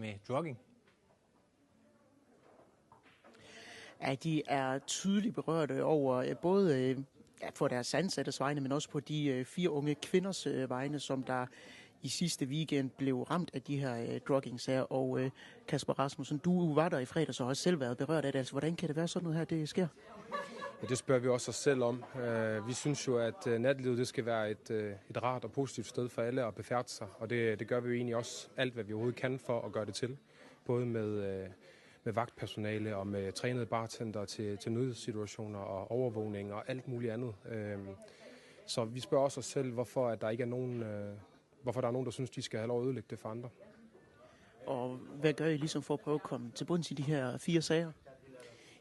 med drugging? Ja, de er tydeligt berørte over både for deres ansattes vegne, men også på de 4 unge kvinders vegne, som der i sidste weekend blev ramt af de her druggingsager. Og Kasper Rasmussen, du var der i fredags og har selv været berørt af det. Altså, hvordan kan det være sådan noget her, det sker? Ja, det spørger vi også os selv om. Vi synes jo, at natlivet det skal være et rart og positivt sted for alle at befærde sig. Og det gør vi jo egentlig også alt, hvad vi overhovedet kan for at gøre det til. Både med vagtpersonale og med trænede bartender til nødsituationer og overvågning og alt muligt andet. Så vi spørger også os selv, hvorfor der er nogen, der synes, de skal have lov at ødelægge det for andre. Og hvad gør I ligesom for at prøve at komme til bunds i de her 4 sager?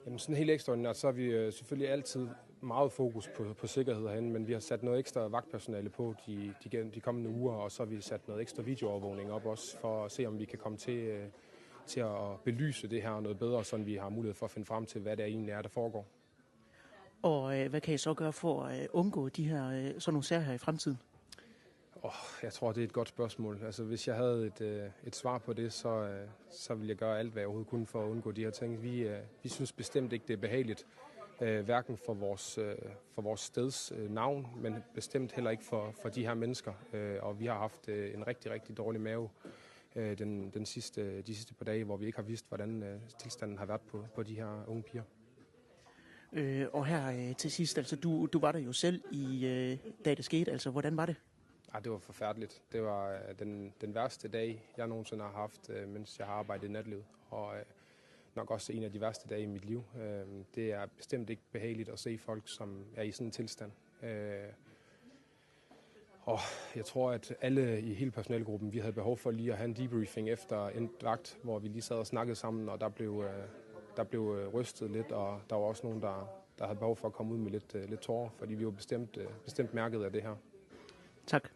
Jamen sådan helt ekstraordinært, så har vi selvfølgelig altid meget fokus på sikkerhed herinde, men vi har sat noget ekstra vagtpersonale på de kommende uger, og så har vi sat noget ekstra videoovervågning op også, for at se, om vi kan komme til at belyse det her noget bedre, så vi har mulighed for at finde frem til, hvad det egentlig er, der foregår. Og hvad kan I så gøre for at undgå de her sådan nogle sager her i fremtiden? Jeg tror, det er et godt spørgsmål. Altså, hvis jeg havde et svar på det, så ville jeg gøre alt, hvad jeg overhovedet kunne for at undgå de her ting. Vi synes bestemt ikke, det er behageligt, hverken for vores steds navn, men bestemt heller ikke for de her mennesker. Og vi har haft en rigtig, rigtig dårlig mave de sidste par dage, hvor vi ikke har vidst, hvordan tilstanden har været på de her unge piger. Og her til sidst, altså du var der jo selv da det skete, altså hvordan var det? Ja, det var forfærdeligt. Det var den værste dag, jeg nogensinde har haft, mens jeg har arbejdet i natlivet. Og nok også en af de værste dage i mit liv. Det er bestemt ikke behageligt at se folk, som er i sådan en tilstand. Og jeg tror, at alle i hele personalegruppen, vi havde behov for lige at have en debriefing efter en vagt, hvor vi lige sad og snakkede sammen, og der blev rystet lidt, og der var også nogen, der havde behov for at komme ud med lidt tårer, fordi vi var bestemt mærket af det her. Tak.